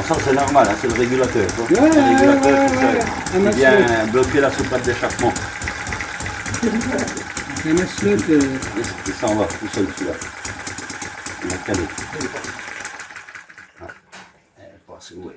Ça c'est normal, hein, c'est le régulateur. Ouais, le régulateur Un qui maslotte. vient bloquer la soupape d'échappement. Un maslotte. Il s'en va tout seul celui-là. Il va caler. Ah. Pas assez haut.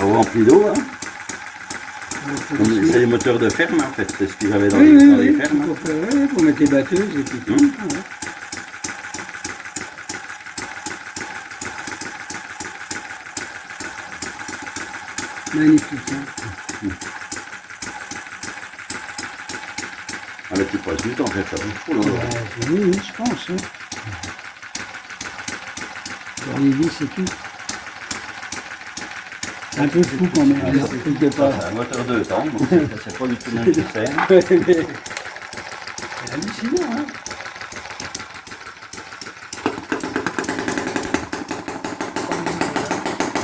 On remplit d'eau, hein. C'est les moteurs de ferme en fait, c'est ce qu'ils avaient dans, Oui, dans oui, les oui, fermes. pour mettre les batteuses et puis tout. Ah, ouais. Magnifique. Hein. Ah là tu passes du temps en fait, ça bouge trop là. Oui, oui, je pense. Hein. Pour les vis et tout. C'est un peu fou quand même, Ah, quelque part. C'est un moteur de temps, donc c'est pas du tout nécessaire. C'est hallucinant, hein.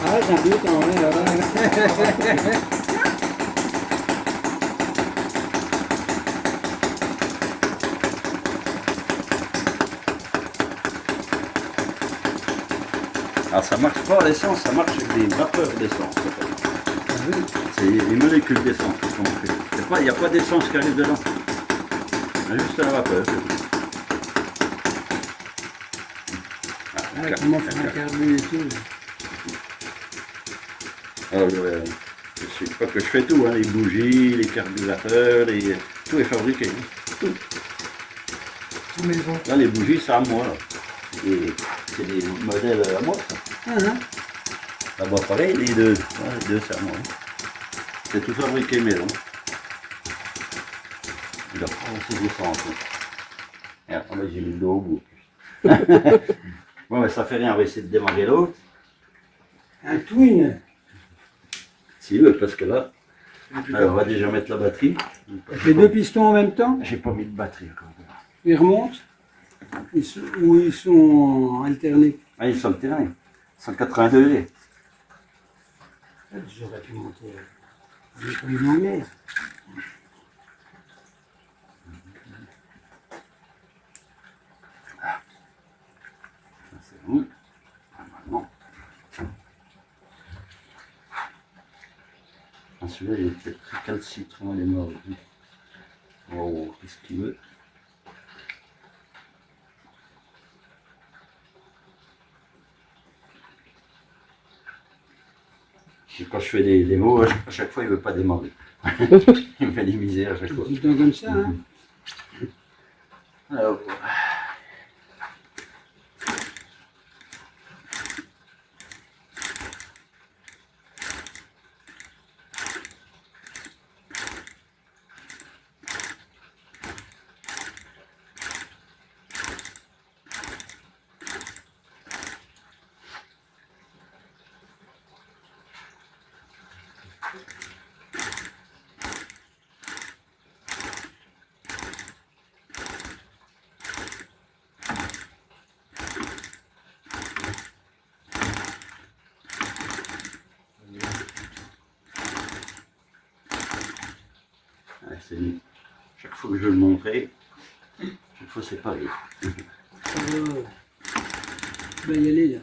Ah, j'ai un doute, en vrai, là. Alors ça marche pas à l'essence, ça marche avec des vapeurs d'essence. Ah oui. C'est les molécules d'essence qui sont faites. Il n'y a pas d'essence qui arrive dedans. Il y a juste la vapeur, c'est tout. Ah, comment faire un carbu et tout. Alors, je sais pas que je fais tout, hein, les bougies, les carburateurs, tout est fabriqué. Hein. Tout. Tout maison. Là, les bougies, c'est à moi. Là. C'est des modèles à moi, ça. Ah, hein. Là-bas, pareil, les deux. Ouais, les deux, c'est à moi. Hein. C'est tout fabriqué maison. Il a pas aussi descendre. Et après, j'ai mis le dos au bout. Bon, mais ça fait rien, on va essayer de démarrer l'autre. Un twin. Si veut, parce que là, alors, on va déjà mettre la batterie. Avec les deux pistons en même temps, J'ai pas mis de batterie encore. ils remontent. Ou ils sont alternés. Ah, ils sont alternés. 180 degrés. J'aurais pu monter comme une anglaise. C'est bon. Normalement. Ah, celui-là, il est peut-être récalcitrant, il est mort. Oh, qu'est-ce qu'il veut? Et quand je fais des démos, à chaque fois, il ne veut pas démarrer. Il me fait des misères à chaque fois. Tout le temps comme ça, hein. Alors, ouais, chaque fois que je veux le montrer, chaque fois c'est pareil. On va y aller là.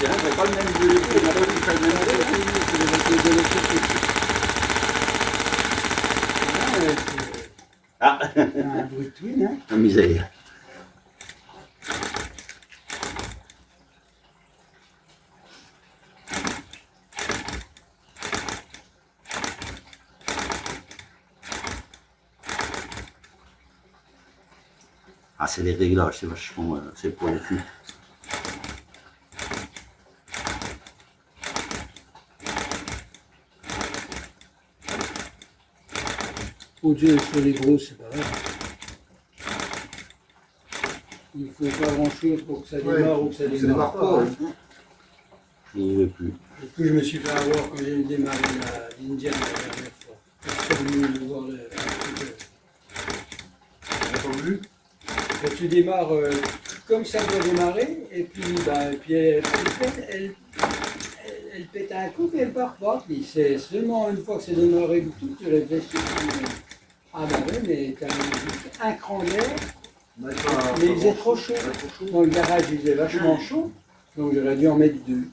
C'est pas le même jeu, il y en a d'autres qui font le même jeu. Ah, Un bruit de twin, hein. la misère. Ah, c'est les réglages, c'est vachement, c'est pour les filles. Au Dieu, sur les grosses, c'est pareil. Il faut pas grand chose pour que ça démarre ou que ça démarre pas. Hein. Il ne veut plus. Et puis je me suis fait avoir quand j'ai démarré l'Indian la dernière fois. Je suis venu voir le truc. Entendu? Quand tu démarres comme ça doit démarrer, et puis, elle pète un coup et elle part pas. Puis c'est seulement une fois que c'est démarré du tout, tu réfléchis. Ah bah oui, mais t'as un cran d'air, mais il faisait trop chaud. Dans le garage, il faisait vachement chaud, donc j'aurais dû en mettre deux.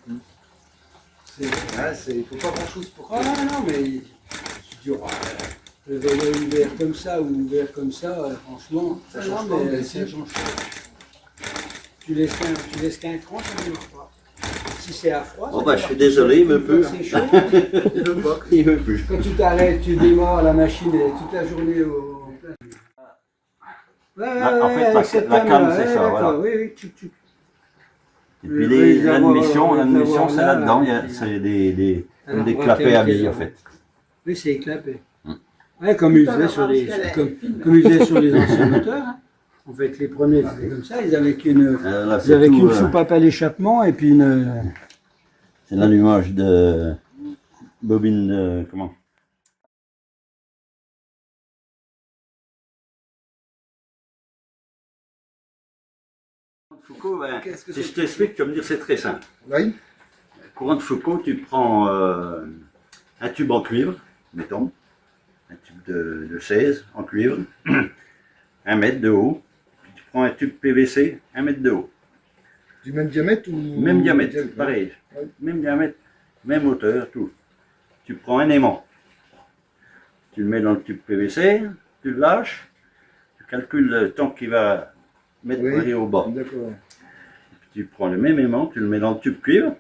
Il ne faut pas grand chose pour Ah non, mais tu dis, le vélo ouvert comme ça ou ouvert comme ça, franchement, Ça change pas, mais ça change pas. Tu laisses qu'un cran, ça ne marche pas. Si c'est à froid, Oh ça bah démarre je suis tout seul. désolé, il veut Une fois plus. que c'est chaud, Il veut plus. quand tu t'arrêtes, tu démarres la machine et toute la journée au plein. En fait, avec cette la cam-là, cam, c'est ça, d'accord, voilà. oui, oui, tchuc. Et puis Le réservoir, l'admission, c'est là, là-dedans, là, c'est des alors, des on va clapets à vérifier billes en ça. fait. Oui, c'est éclaté. Ouais, comme ils faisaient sur les, comme ils faisaient sur les anciens moteurs. Hein. En fait, les premiers, c'était comme ça. Ils avaient qu'une, Là, ils avaient tout, qu'une soupape à l'échappement et puis une. c'est l'allumage de bobine de, comment? Foucault, ben, Qu'est-ce que si c'est je t'explique, tu vas me dire c'est très simple. Oui. Courant de Foucault, tu prends un tube en cuivre, mettons, un tube de 16 en cuivre, 1 mètre de haut, puis tu prends un tube PVC, 1 mètre de haut. Du même diamètre ou Même diamètre, pareil. Ouais. Même diamètre, même hauteur, tout. Tu prends un aimant, tu le mets dans le tube PVC, tu le lâches, tu calcules le temps qu'il va mettre pour aller au bas. D'accord. Tu prends le même aimant, tu le mets dans le tube cuivre,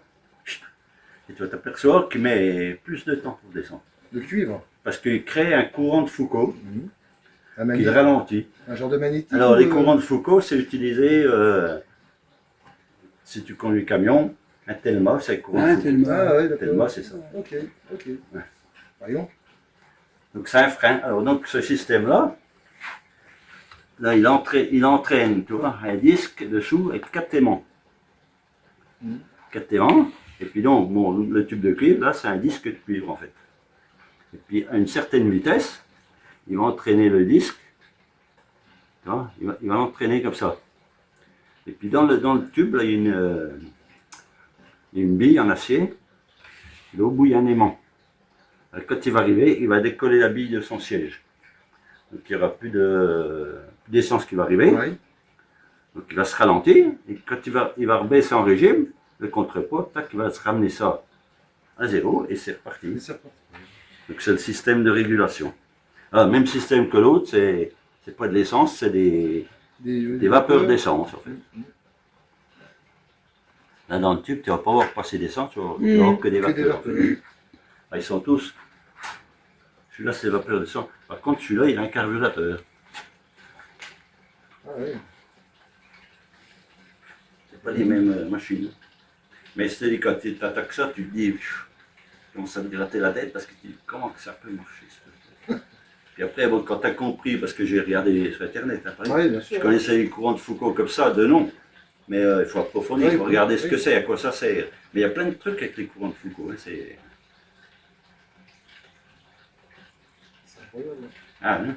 et tu vas t'apercevoir qu'il met plus de temps pour descendre. Le cuivre. Parce qu'il crée un courant de Foucault Un, qui le ralentit. un genre de magnétique. Alors, ou, les courants de Foucault, c'est utilisé si tu conduis camion, un Telma, c'est un courant de Foucault. Tellement. Ah ouais, d'accord. Telma, c'est ça. Ok, ok. Ouais. Par exemple. Donc, c'est un frein. Alors, donc, ce système-là, là, il entraîne, tu vois, un disque dessous avec 4 aimants. 4 aimants. Et puis donc, bon, le tube de cuivre, là, c'est un disque de cuivre, en fait. Et puis, à une certaine vitesse, il va entraîner le disque. Tu vois, il va l'entraîner comme ça. Et puis, dans le tube, là, il y a une bille en acier. Et au bout, il y a un aimant. Alors, quand il va arriver, il va décoller la bille de son siège. Donc, il n'y aura plus d'essence qui va arriver. Ouais. Donc, il va se ralentir. Et quand il va rebaisser en régime, le contrepoids, tac, il va se ramener ça à zéro et c'est reparti. C'est ça. Donc, c'est le système de régulation. Alors, même système que l'autre, c'est pas de l'essence, c'est des vapeurs d'essence, en fait. Là, dans le tube, tu ne vas pas voir passer d'essence, tu vas voir que des vapeurs. En fait. Ah, ils sont tous. Celui-là, c'est vapeur d'essence. Par contre, celui-là, il a un carburateur. Ah ouais. C'est pas les mêmes machines. Mais c'est quand tu attaques ça, tu te dis, pfiou, tu commences à te gratter la tête parce que tu dis, comment que ça peut marcher ce truc. Puis après, bon, quand tu as compris, parce que j'ai regardé sur Internet, après, Ouais, bien sûr. je connaissais les courants de Foucault comme ça, de nom. Mais il faut approfondir, il faut regarder ce que c'est, à quoi ça sert. Mais il y a plein de trucs avec les courants de Foucault. Hein, c'est... C'est incroyable. Ah, hein.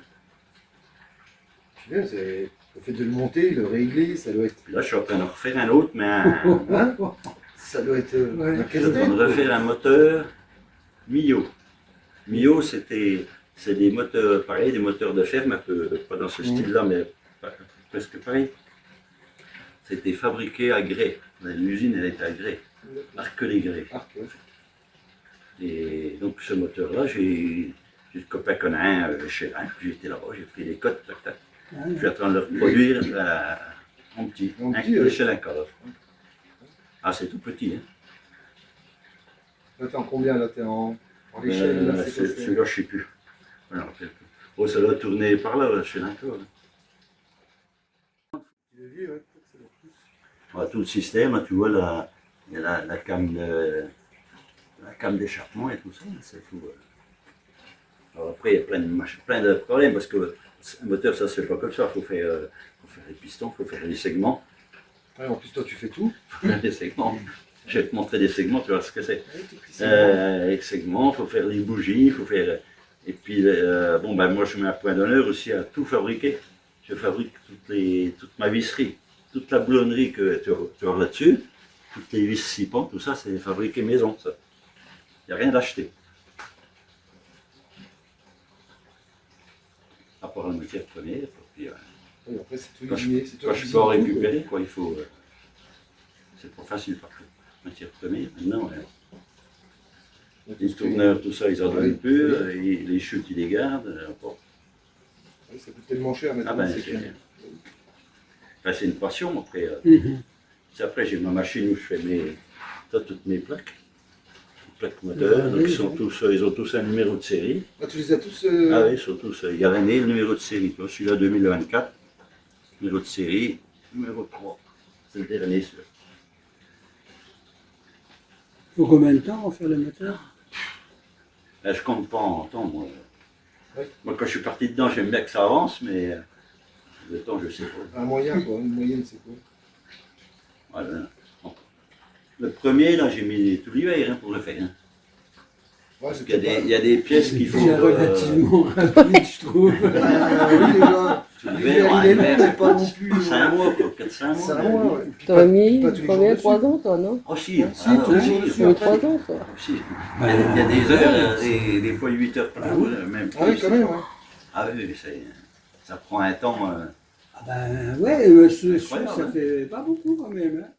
Je sais bien, c'est le fait de le monter, le régler, ça doit être. Puis là, je suis en train de refaire un autre, mais Hein ça doit être Ouais. un je suis en train casse-tête. de refaire un moteur Mio. Mio, c'est des moteurs, pareil, des moteurs de ferme, un peu, pas dans ce style-là, mais presque pareil. C'était fabriqué à Grès. L'usine, elle était à Grès, Arc-les-Grès. Arc, ouais. Et donc, ce moteur-là, j'ai le copain qu'on a un chez un, puis j'étais là-bas, j'ai pris les cotes, tac, tac. Je suis en train de le reproduire en petit, En un petit, ouais. échelle encore. Ah, c'est tout petit, hein. Là, t'es en combien là? T'es en échelle là, c'est quoi, c'est- Celui-là, je ne sais plus. Voilà, oh, ça doit tourner par là, chez l'encore. levier, ouais, peut-être que ça doit plus. Voilà, tout le système, là, tu vois, il y a la came la came d'échappement et tout ça, c'est tout. Alors après, il y a plein de problèmes parce que un moteur, ça se fait pas comme ça. Il faut faire les pistons, il faut faire les segments. Ouais, en plus, toi, tu fais tout. Faut faire les segments. Je vais te montrer des segments, tu vois ce que c'est. Ouais, tout petit segment. Les segments, il faut faire les bougies, il faut faire. Et puis, bon, ben, moi, je mets un point d'honneur aussi à tout fabriquer. Je fabrique toute ma visserie, toute la boulonnerie que tu as là-dessus, toutes les vis 6 pans, tout ça, c'est fabriqué maison, ça. Il n'y a rien d'acheté. À part la matière première, puis, Oui, après, c'est tout quand usiné. C'est toi quand qui je usines peux en tout, récupérer, quoi, il faut. C'est pas facile par contre. Matière première, maintenant, quoi. les tourneurs, tout ça, ils en Ouais, donnent plus, oui. les chutes, ils les gardent. Bon. Ouais, ça coûte tellement cher maintenant. Ah ben, c'est clair. c'est une passion. Après, Mhm. après j'ai ma machine où je fais toutes mes plaques. Les plaques moteurs, Ah, donc oui, ils ont tous un numéro de série. Ah, tu les as tous. Ah oui, ils sont tous. Il y a l'année, le numéro de série. Tu vois, celui-là 2024, numéro de série, numéro 3. C'est le dernier, celui-là. Faut combien de temps pour faire le moteur? Là, je compte pas en temps, moi. Oui. Moi, quand je suis parti dedans, j'aime bien que ça avance, mais le temps, je sais pas. Un moyen, quoi. Une moyenne, c'est quoi? Voilà. Bon. Le premier, là, j'ai mis tout l'hiver pour le faire. Hein. Ouais, Parce c'est qu'il y a peut-être il y a des pièces qu'il faut. C'est relativement rapide, je trouve. pas. Oui, déjà. Tout L'hiver, l'hiver, il est long, l'hiver, mais c'est pas non plus. 5 mois, quoi, 4-5 mois. C'est un mois, ouais. Puis T'aurais pas- mis pas tous les jours combien? dessus. 3 ans, toi, non? Oh, si. Si, Ah, tous les oui, jours oui, dessus. Tu veux 3 ans, toi? si. Il y a des heures, des fois 8 heures par jour, même Ah oui, plus. quand même, ouais. Ah oui, ça prend un temps. Ah ben ouais, ça Incroyable, ça hein. fait pas beaucoup quand même. Hein.